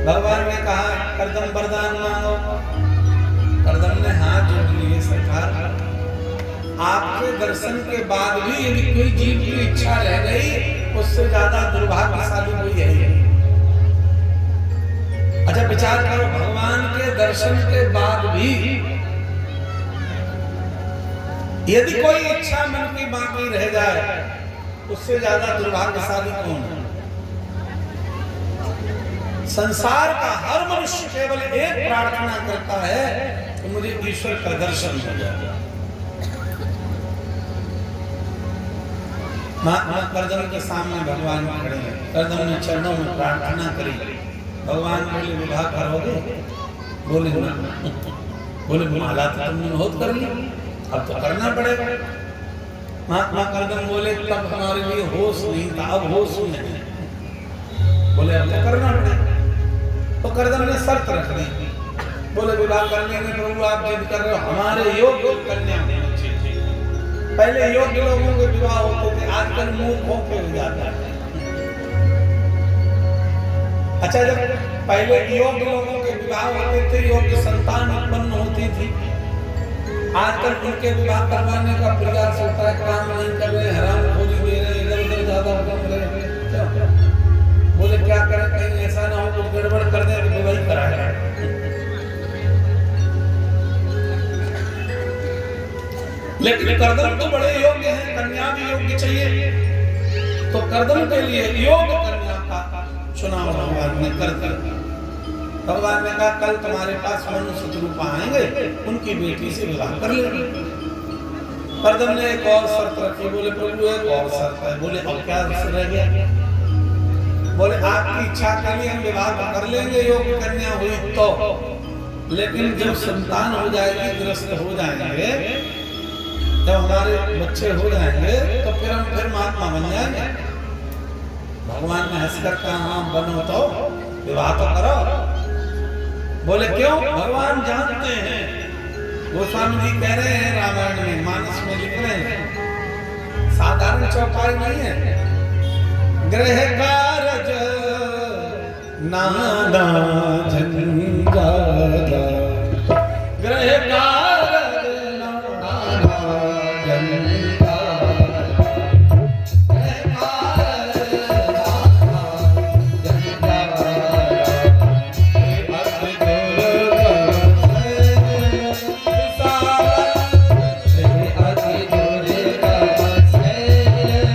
भगवान ने कहा करदम वरदान मांगो। करदम ने हाथ जोड़ लिए, सरकार आपके दर्शन के बाद भी यदि कोई जीव की इच्छा रह गई उससे ज्यादा दुर्भाग्यशाली कोई है ही नहीं। अच्छा विचार करो, भगवान के दर्शन के बाद भी यदि कोई इच्छा मन की बाकी रह जाए उससे ज्यादा दुर्भाग्यशाली कौन है? संसार का हर मनुष्य केवल एक प्रार्थना करता है कि मुझे ईश्वर का दर्शन हो जाए। महात्मा करदम के सामने भगवान खड़े हैं। करदम ने चरणों में प्रार्थना करी। भगवान बोले विवाह करोगे? बोले ना। बोले माला तो तुमने बहुत कर ली, अब तो करना पड़ेगा। महात्मा करदम बोले तब हमारे लिए होश नहीं था, अब होश में है। बोले अब तो करना पड़ेगा। तो करदम ने शर्त रख दी। बोले विवाह करने में प्रभु आप जिद कर रहे हो, हमारे योग्य कन्या होनी चाहिए। पहले योग्य लोगों के विवाह होते थे, आजकल मूर्खों के हो जाता है। अच्छा जब पहले योग्य लोगों के विवाह होते थे, योग्य संतान उत्पन्न होती थी, आजकल उनके विवाह करवाने का प्रयास होता है, काम नहीं कर रहे, हरामखोरी दे रहे, इधर उधर ज्यादा घूम रहे। बोले क्या करें, कहीं ऐसा ना हो तो गड़बड़ कर दे तो वही कराएगा। लेकिन करदम तो बड़े योग्य हैं, कन्या भी योग्य चाहिए। तो करदम के लिए योग्य कन्या का चुनाव भगवान ने कर दिया। भगवान ने कहा कल तुम्हारे पास मनुष्य रूप आएंगे, उनकी बेटी से विवाह कर लेंगे। करदम ने एक और शर्त रखी। बोले प्रभु एक और शर्त है। बोले अब क्या रह गया? बोले आपकी इच्छा के लिए हम विवाह कर लेंगे, योग्य कन्या हुई तो, लेकिन जब संतान हो जाएगी, ग्रस्त हो जाएंगे, जब हमारे बच्चे हो जाएंगे तो फिर हम फिर महात्मा बन जाएंगे। भगवान ने हंसकर कहा हाँ बनो तो विवाह तो करो। बोले क्यों? भगवान जानते हैं, गोस्वामी जी कह रहे हैं, रामायण में मानस में लिख रहे हैं, साधारण चौपाई नहीं है। गृह कारज नाना झंझाला, गृह कारज नाना झंझाला, गृह कारज नाना झंझाला, अति दुर्गम से विशाला, अति दुर्गम से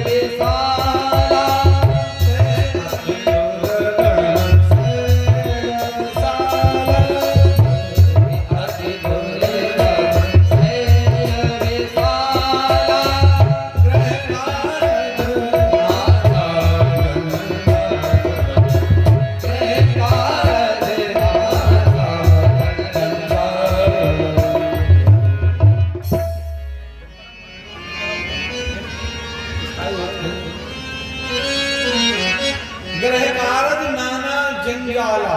विशाला, गृह कारज नाना जंजाला।